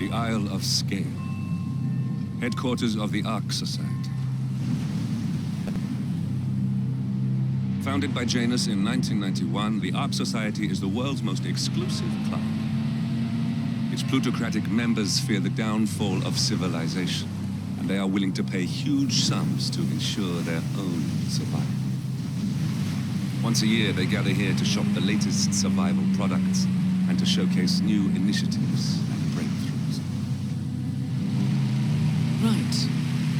the Isle of Sagail, headquarters of the Ark Society. Founded by Janus in 1991, the Ark Society is the world's most exclusive club. Its plutocratic members fear the downfall of civilization, and they are willing to pay huge sums to ensure their own survival. Once a year, they gather here to shop the latest survival products and to showcase new initiatives and breakthroughs. Right.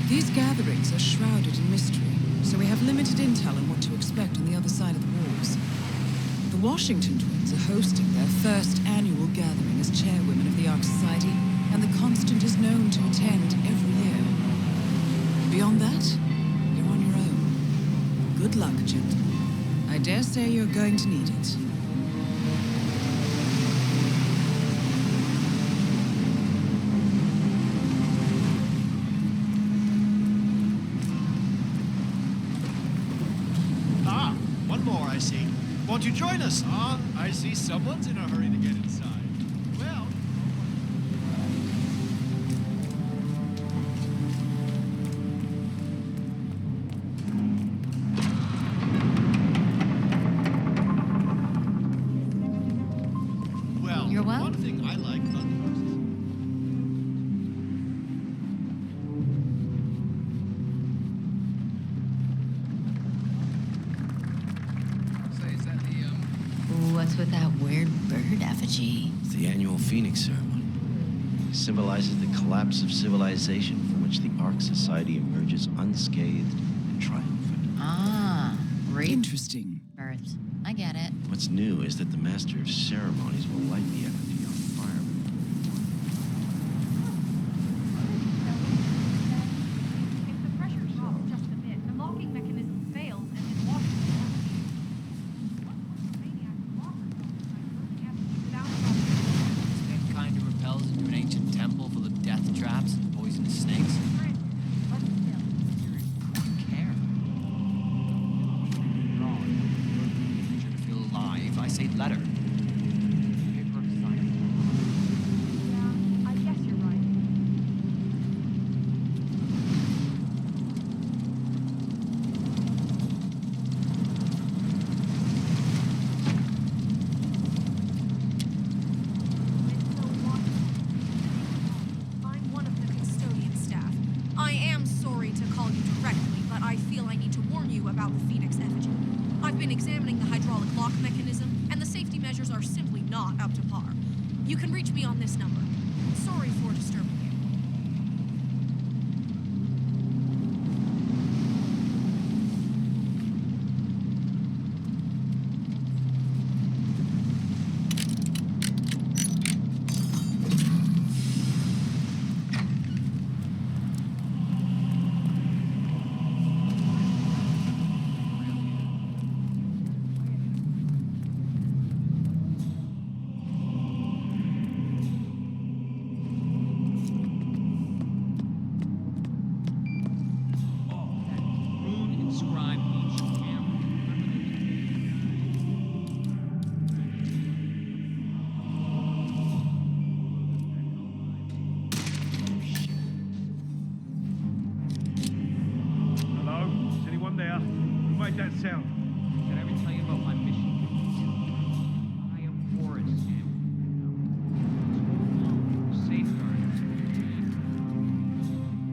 These gatherings are shrouded in mystery, so we have limited intel on what to expect on the other side of the walls. The Washington twins are hosting their first annual gathering as chairwomen of the Ark Society, and the Constant is known to attend every year. Beyond that, you're on your own. Good luck, gentlemen. I dare say you're going to need it. One more, I see. Won't you join us? I see someone's in a hurry to get inside. Well... Well, You're what? one thing I like about the horses. What's with that weird bird effigy? It's the annual Phoenix ceremony. It symbolizes the collapse of civilization from which the Ark Society emerges unscathed and triumphant. Ah, Interesting. rebirth. I get it. What's new is that the Master of Ceremonies will light the effigy on fire. If the pressure drops just a bit, the locking mechanism fails and it washes the This thing kind of repels into an ancient temple full of death traps and poisonous snakes. Care. Wrong. Creature to feel alive. I say let her. Paper of science. Yeah, I guess you're right. I'm one of the custodian staff. I am sorry to call you directly, but I feel I need to warn you about the Phoenix effigy. I've been examining the hydraulic lock mechanism, and the safety measures are simply not up to par. You can reach me on this number. Sorry for disturbing you. Hello? Is anyone there? Who made that sound? Did I ever tell you about my mission? I am Forrest, Sam. Safeguarding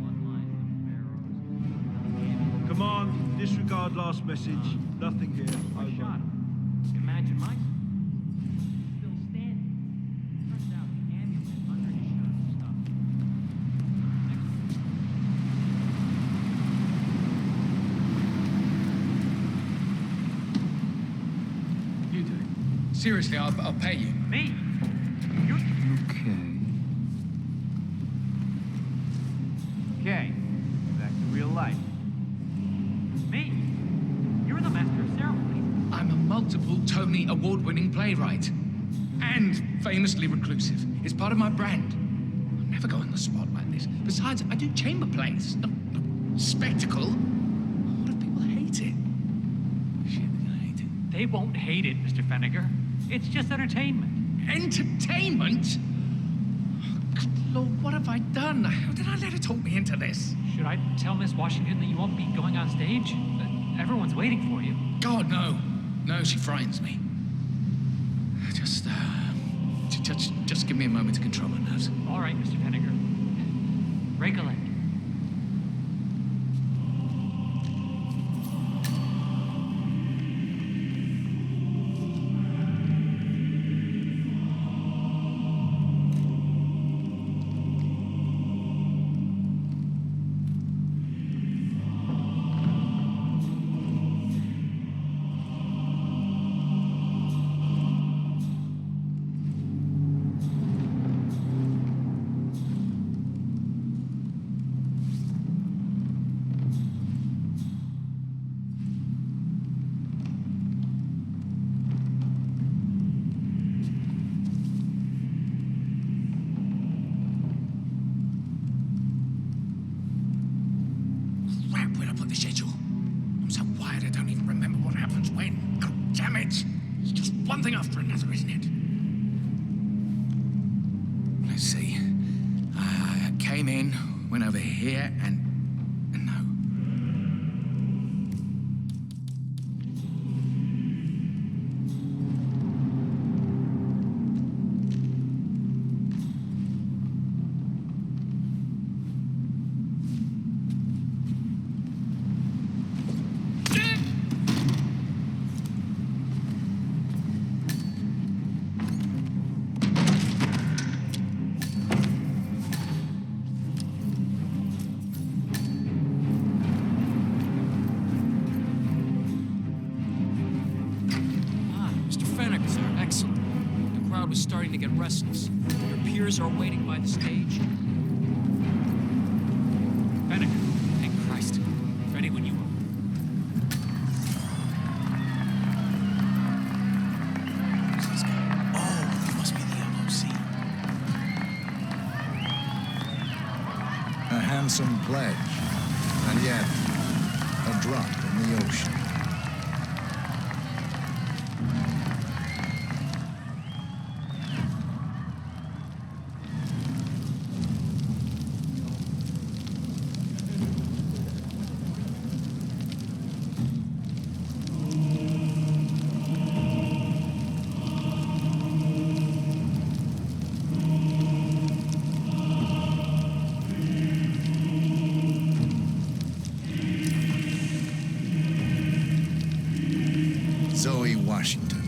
bloodline of pharaohs. Command, disregard last message. Nothing here. I Over. shot him. Imagine my still standing. Turns out the amulet under his shirt was stuffed. You do it. Seriously, I'll pay you. Me? Okay, back to real life. Me? You're the master of ceremonies. I'm a multiple Tony award-winning playwright. And famously reclusive. It's part of my brand. I'll never go on the spot like this. Besides, I do chamber plays. No spectacle. What if people hate it? Shit, they're gonna hate it. They won't hate it, Mr. Fenniger. It's just entertainment. Entertainment? Oh, good Lord, what have I done? How did I let her talk me into this? Should I tell Miss Washington that you won't be going on stage? Everyone's waiting for you. God, no. No, she frightens me. Just give me a moment to control my nerves. All right, Mr. Penninger. Break a leg. The schedule. I'm so wired I don't even remember what happens when. God damn it! It's just one thing after another, isn't it? Let's see. I came in, went over here, and no. Was starting to get restless. Your peers are waiting by the stage. Penninger. Thank Christ. Ready when you are. Who's this guy? Oh, that must be the LOC. A handsome pledge, and yet a drop in the ocean. Zoe Washington,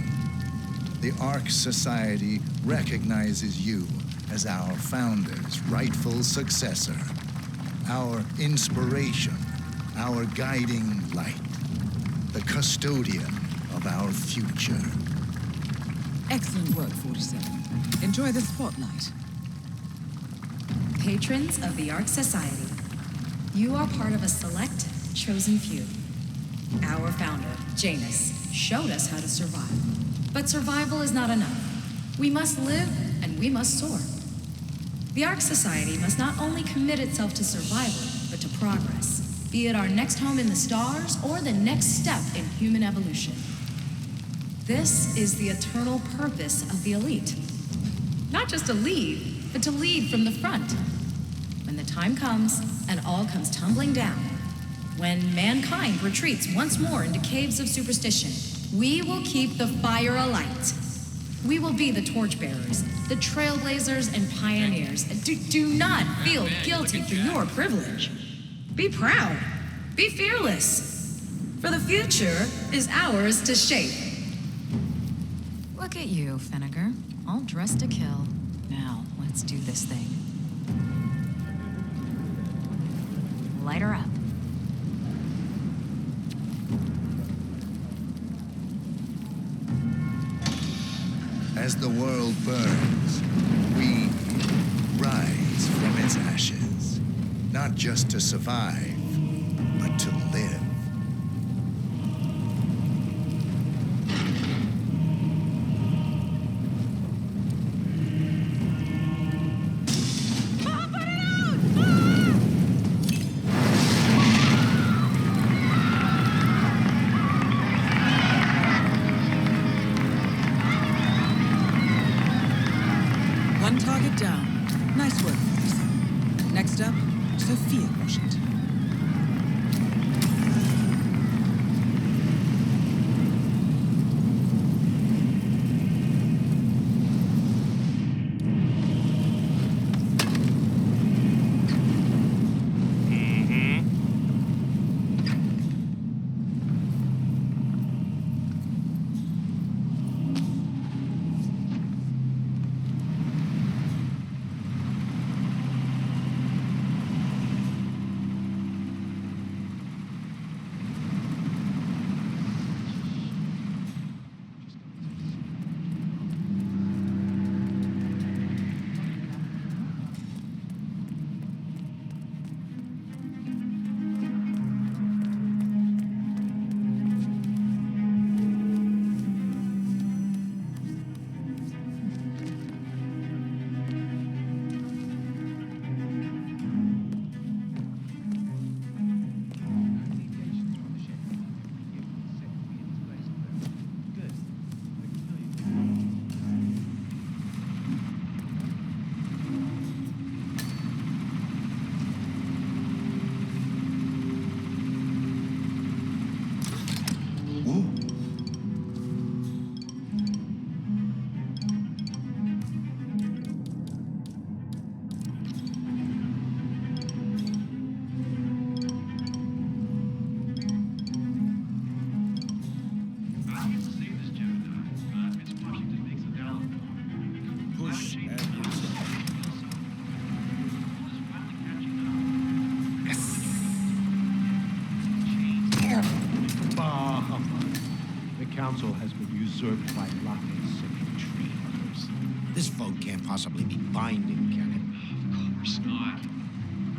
the Ark Society recognizes you as our founder's rightful successor, our inspiration, our guiding light, the custodian of our future. Excellent work, 47. Enjoy the spotlight. Patrons of the Ark Society, you are part of a select, chosen few. Our founder, Janus, showed us how to survive. But survival is not enough. We must live and we must soar. The Ark Society must not only commit itself to survival, but to progress, be it our next home in the stars or the next step in human evolution. This is the eternal purpose of the elite. Not just to lead, but to lead from the front. When the time comes and all comes tumbling down, when mankind retreats once more into caves of superstition, we will keep the fire alight. We will be the torchbearers, the trailblazers and pioneers. Do not feel guilty for your privilege. Be proud. Be fearless. For the future is ours to shape. Look at you, Penninger. All dressed to kill. Now, let's do this thing. Light her up. As the world burns, we rise from its ashes, not just to survive, but to live. One target down. Nice work, boys. Next up, Sophia Washington. Council has been usurped by lobbyists and tree huggers. This vote can't possibly be binding, can it? Of course not.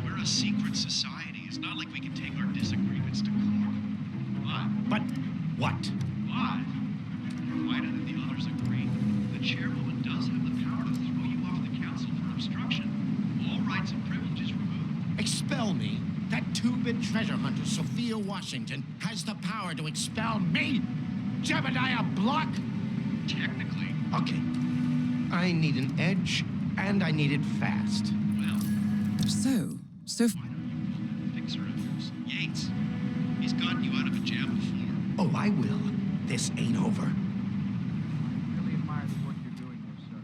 We're a secret society. It's not like we can take our disagreements to court. But what? What? Provided that the others agree, the chairwoman does have the power to throw you off the council for obstruction. All rights and privileges removed. Expel me? That two-bit treasure hunter, Sophia Washington, has the power to expel me? Jebediah Block? Technically. Okay. I need an edge, and I need it fast. Well, So... why don't you fixer of yours? Yates. He's gotten you out of a jam before. Oh, I will. This ain't over. Really admire the work you're doing there, sir.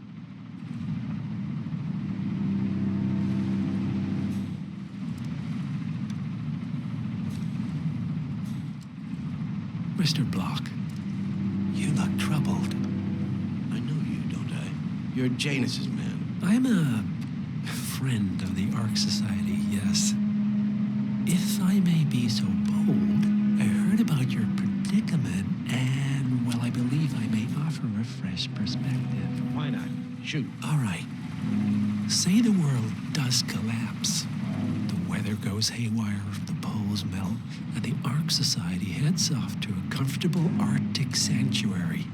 Mr. Block, you look troubled. I know you, don't I? You're Janus's man. I'm a friend of the Ark Society, yes. If I may be so bold, I heard about your predicament, and, well, I believe I may offer a fresh perspective. Why not? Shoot. All right. Say the world does collapse. The weather goes haywire, the poles melt, and the Ark Society heads off to a comfortable Arctic sanctuary,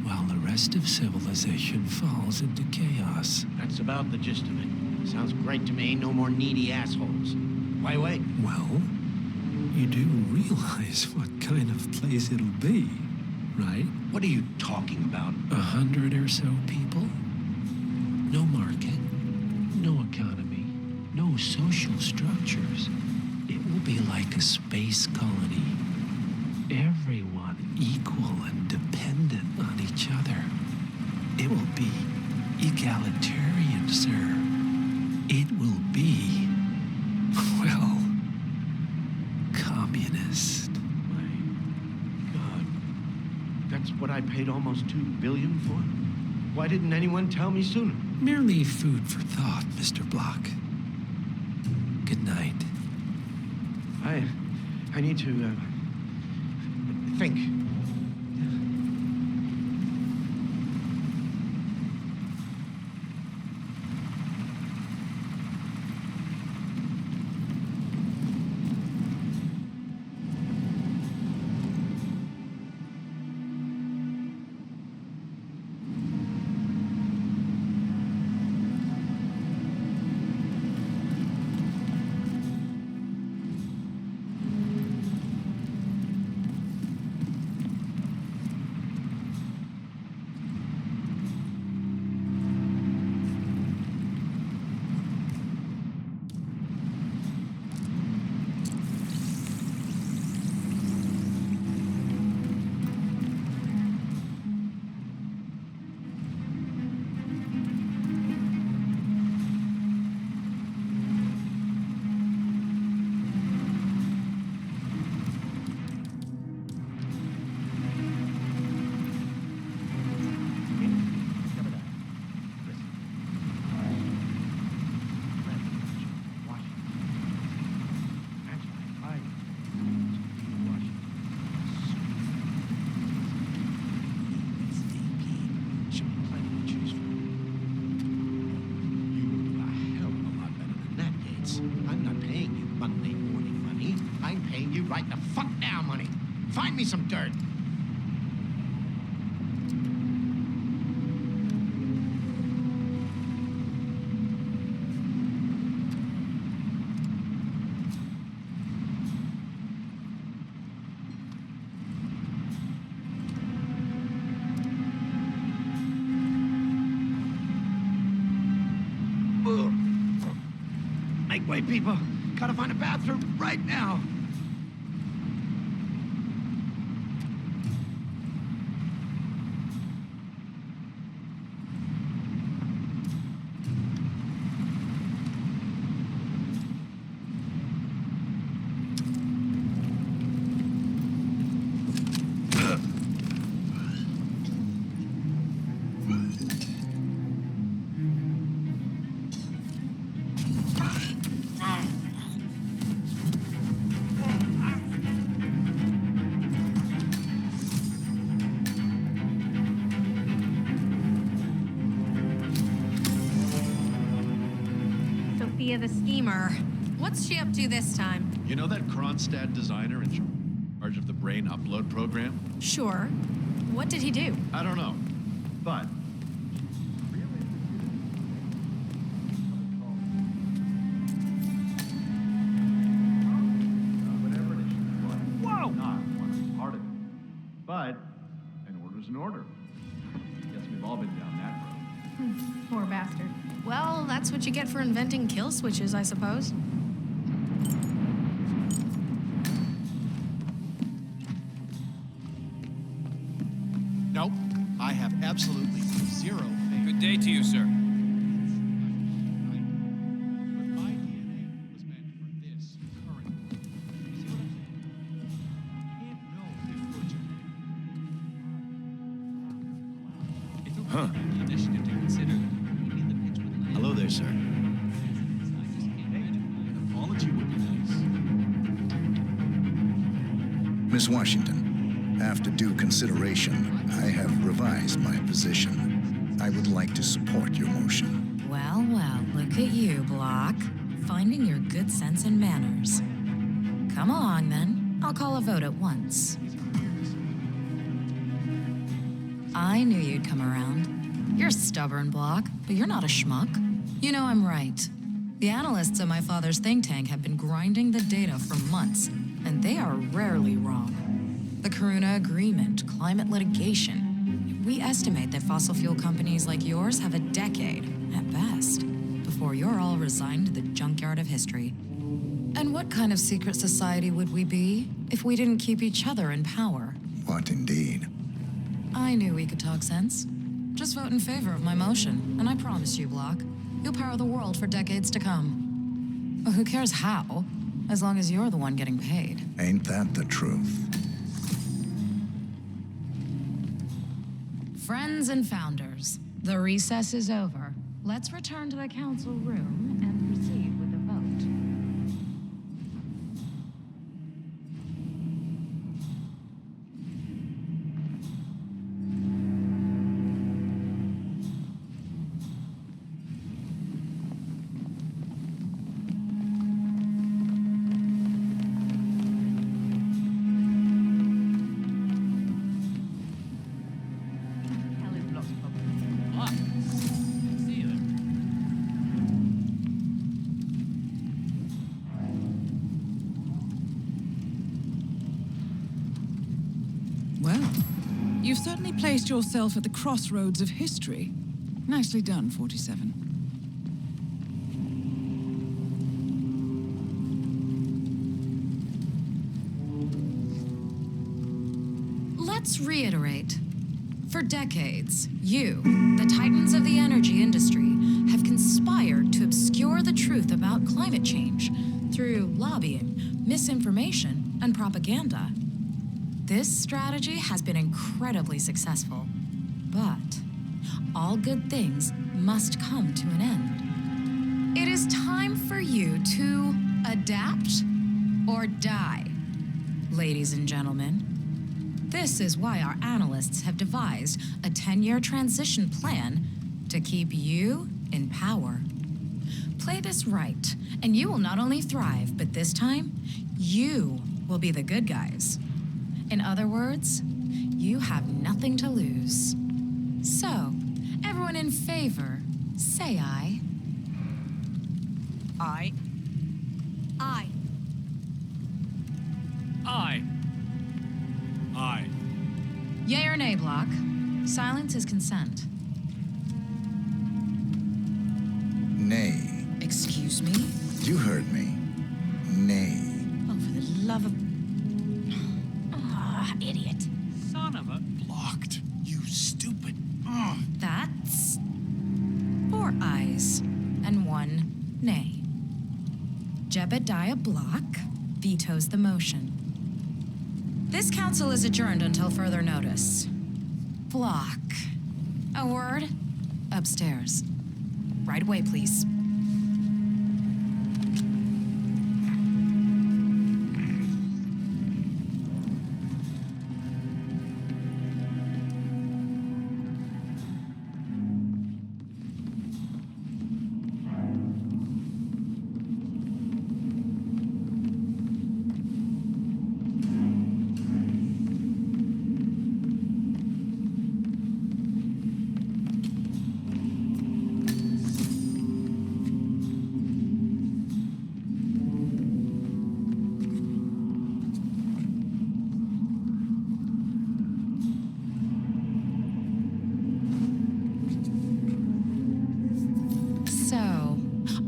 while the rest of civilization falls into chaos. That's about the gist of it. Sounds great to me. No more needy assholes. Why wait? Well, you do realize what kind of place it'll be, right? What are you talking about? 100 or so people? No market, no economy, no social structures. It will be like a space colony. Everyone equal and dependent on each other. It will be egalitarian, sir. It will be, well, communist. My God. That's what I paid almost $2 billion for? Why didn't anyone tell me sooner? Merely food for thought, Mr. Block. Good night. I need to, think. Right the fuck now, money. Find me some dirt. Make way, people. Gotta find a bathroom right now. Sophia the schemer. What's she up to this time? You know that Kronstadt designer in charge of the brain upload program? Sure. What did he do? I don't know, but Whoa! not one part of it. But an order's an order. Guess we've all been down that road. Poor bastard. Well, that's what you get for inventing kill switches, I suppose. Nope. I have absolutely zero faith. Good day to you, sir. But my DNA was meant for this current. You see what I'm saying? Can't know if words are Huh. The initiative to consider. Hello there, sir. An apology would be nice. Miss Washington, after due consideration, I have revised my position. I would like to support your motion. Well, well, look at you, Block. Finding your good sense and manners. Come along, then. I'll call a vote at once. I knew you'd come around. You're stubborn, Block, but you're not a schmuck. You know I'm right. The analysts at my father's think tank have been grinding the data for months, and they are rarely wrong. The Karuna Agreement, climate litigation. We estimate that fossil fuel companies like yours have a decade, at best, before you're all resigned to the junkyard of history. And what kind of secret society would we be if we didn't keep each other in power? What indeed? I knew we could talk sense. Just vote in favor of my motion, and I promise you, Block, you'll power the world for decades to come. Well, who cares how, as long as you're the one getting paid. Ain't that the truth? Friends and founders, the recess is over. Let's return to the council room and proceed with the vote. Well, you've certainly placed yourself at the crossroads of history. Nicely done, 47. Let's reiterate. For decades, you, the titans of the energy industry, have conspired to obscure the truth about climate change through lobbying, misinformation, and propaganda. This strategy has been incredibly successful, but all good things must come to an end. It is time for you to adapt or die, ladies and gentlemen. This is why our analysts have devised a 10-year transition plan to keep you in power. Play this right, and you will not only thrive, but this time, you will be the good guys. In other words, you have nothing to lose. So, everyone in favor, say aye. Aye. Aye. Aye. Aye. Yea or nay, Block? Silence is consent. Nay. Excuse me? You heard me. Nay. Oh, for the love of... Ah, idiot. Son of a... Blocked. You stupid. That's 4 ayes and 1 nay. Jebediah Block vetoes the motion. This council is adjourned until further notice. Block. A word? Upstairs. Right away, please.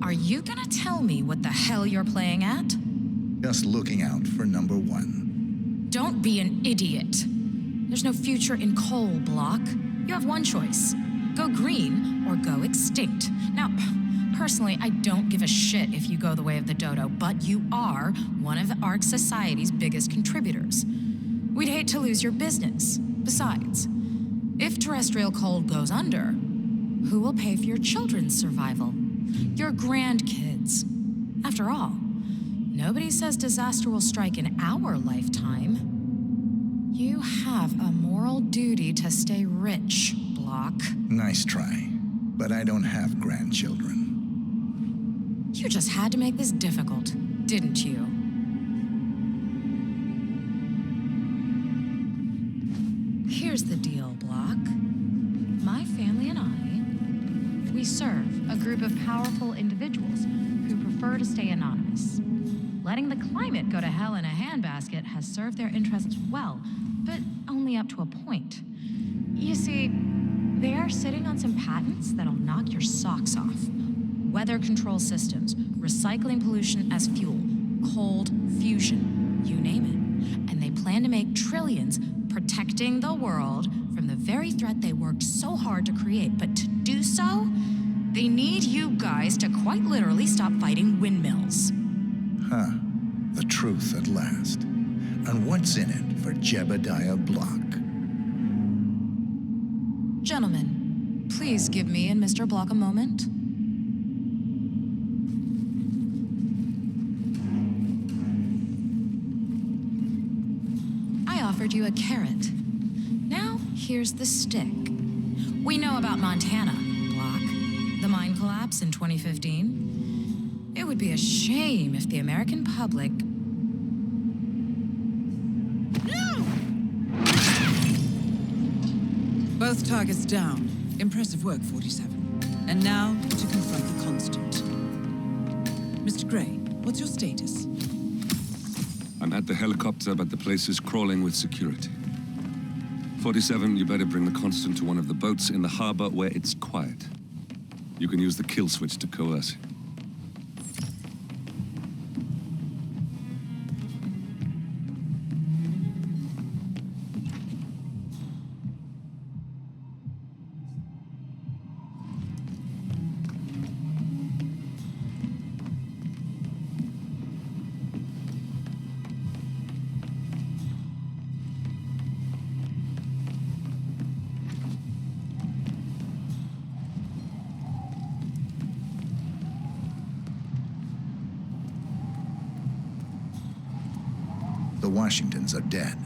Are you gonna tell me what the hell you're playing at? Just looking out for number 1. Don't be an idiot. There's no future in coal, Block. You have one choice. Go green or go extinct. Now, personally, I don't give a shit if you go the way of the dodo, but you are one of the Ark Society's biggest contributors. We'd hate to lose your business. Besides, if terrestrial coal goes under, who will pay for your children's survival? Your grandkids. After all, nobody says disaster will strike in our lifetime. You have a moral duty to stay rich, Block. Nice try, but I don't have grandchildren. You just had to make this difficult, didn't you? Here's the deal, Block. My family and I, we serve a group of powerful individuals who prefer to stay anonymous. Letting the climate go to hell in a handbasket has served their interests well, but only up to a point. You see, they are sitting on some patents that'll knock your socks off. Weather control systems, recycling pollution as fuel, cold fusion, you name it. And they plan to make trillions protecting the world from the very threat they worked so hard to create. But to do so, they need you guys to quite literally stop fighting windmills. Huh. The truth at last. And what's in it for Jebediah Block? Gentlemen, please give me and Mr. Block a moment. I offered you a carrot. Now, here's the stick. We know about Montana, Block. The mine collapse in 2015. It would be a shame if the American public... Both targets down. Impressive work, 47. And now, to confront the Constant. Mr. Gray, what's your status? I'm at the helicopter, but the place is crawling with security. 47, you better bring the Constant to one of the boats in the harbor where it's quiet. You can use the kill switch to coerce him. The Washingtons are dead.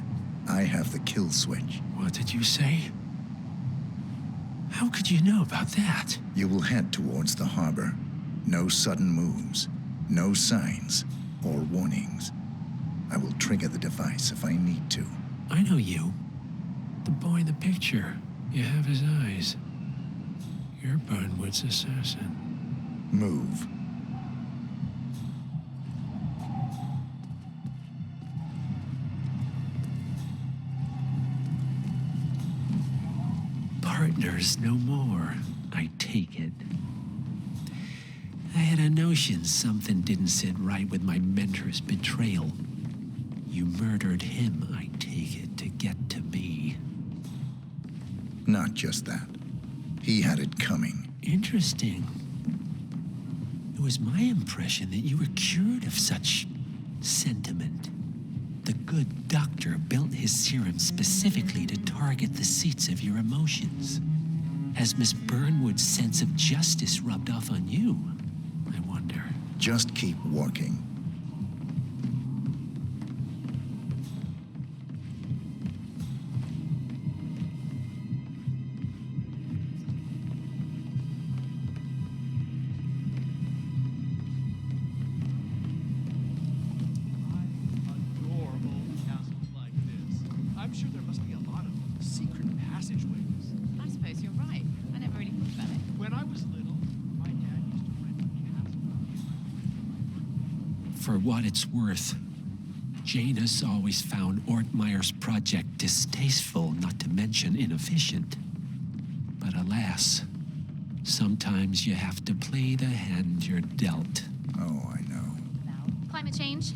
I have the kill switch. What did you say? How could you know about that? You will head towards the harbor. No sudden moves, no signs or warnings. I will trigger the device if I need to. I know you. The boy in the picture. You have his eyes. You're Burnwood's assassin. Move. Partners no more, I take it. I had a notion something didn't sit right with my mentor's betrayal. You murdered him, I take it, to get to me. Not just that. He had it coming. Interesting. It was my impression that you were cured of such sentiment. The good doctor built his serum specifically to target the seats of your emotions. Has Miss Burnwood's sense of justice rubbed off on you, I wonder? Just keep working. I'm sure there must be a lot of secret passageways. I suppose you're right. I never really thought about it. When I was little, my dad used to rent a castle. For what it's worth, Janus always found Ortmeyer's project distasteful, not to mention inefficient. But alas, sometimes you have to play the hand you're dealt. Oh, I know. Climate change.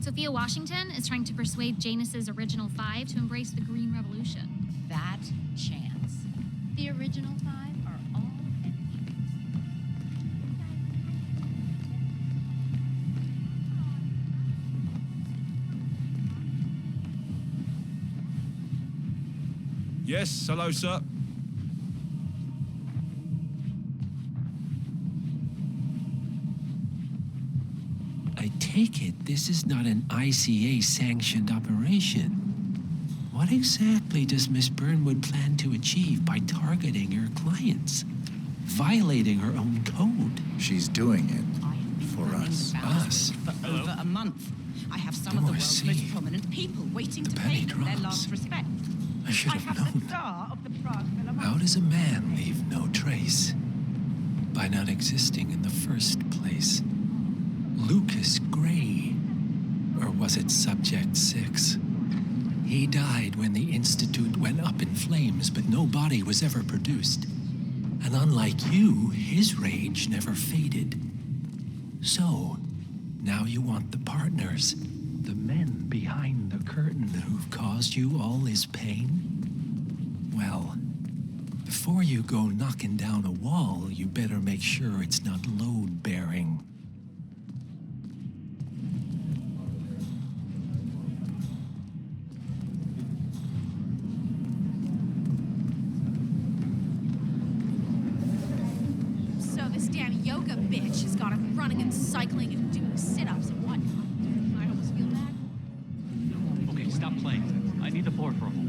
Sophia Washington is trying to persuade Janus's original five to embrace the Green Revolution. That chance. The original five are all enemies. Yes, hello, sir. I take it this is not an ICA-sanctioned operation. What exactly does Miss Burnwood plan to achieve by targeting her clients? Violating her own code? She's doing it for us. Us? For over a month. I have some of the world's most prominent people waiting to pay them their last respect. I should have known. The star of the Prague How does a man leave no trace? By not existing in the first place. Lucas Gray. Or was it Subject 6? He died when the Institute went up in flames, but no body was ever produced. And unlike you, his rage never faded. So, now you want the partners, the men behind the curtain who've caused you all this pain? Well, before you go knocking down a wall, you better make sure it's not load-bearing. So this damn yoga bitch has got him running and cycling and doing sit-ups and whatnot. I almost feel bad. Okay, stop playing. I need the floor for a moment.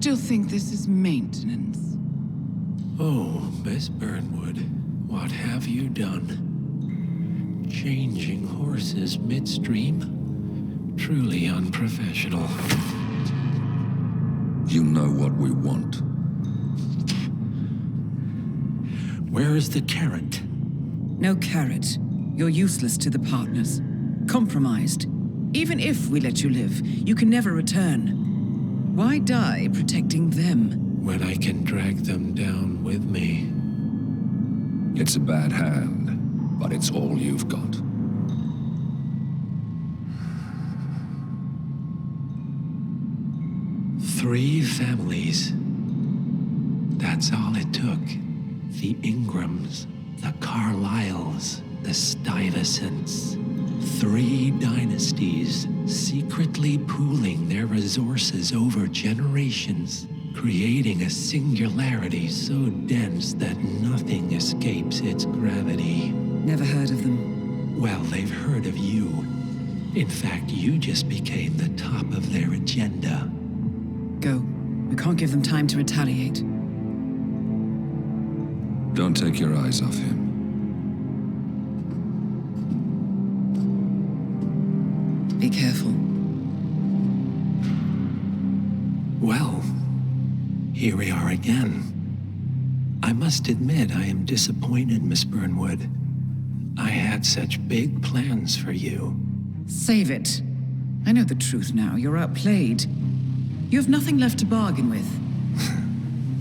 still think this is maintenance. Oh, Miss Burnwood, what have you done? Changing horses midstream? Truly unprofessional. You know what we want. Where is the carrot? No carrot. You're useless to the partners. Compromised. Even if we let you live, you can never return. Why die protecting them? When I can drag them down with me. It's a bad hand, but it's all you've got. Three families. That's all it took. The Ingrams, the Carlyles, the Stuyvesants. 3 dynasties secretly pooling their resources over generations, creating a singularity so dense that nothing escapes its gravity. Never heard of them. Well, they've heard of you. In fact, you just became the top of their agenda. Go. We can't give them time to retaliate. Don't take your eyes off him. Be careful. Well, here we are again. I must admit I am disappointed, Miss Burnwood. I had such big plans for you. Save it. I know the truth now. You're outplayed. You have nothing left to bargain with.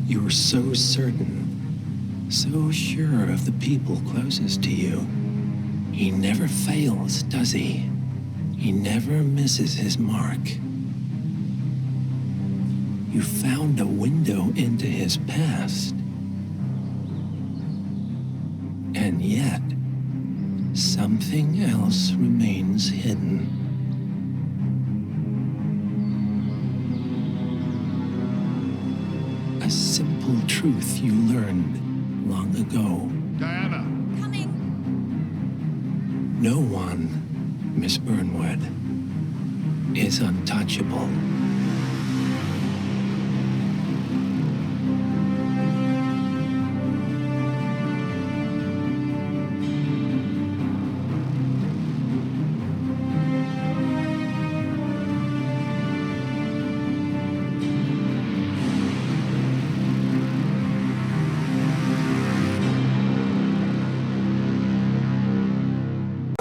You were so certain, so sure of the people closest to you. He never fails, does he? He never misses his mark. You found a window into his past. And yet, something else remains hidden. A simple truth you learned long ago. Diana! Coming! No one, Miss Burnwood, is untouchable.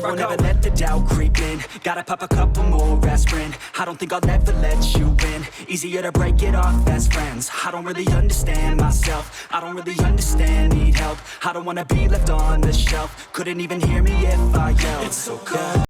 I'll never let the doubt creep in. Gotta pop a couple more aspirin. I don't think I'll ever let you in. Easier to break it off best friends. I don't really understand myself. I don't really understand, need help. I don't wanna be left on the shelf. Couldn't even hear me if I yelled. It's so cold.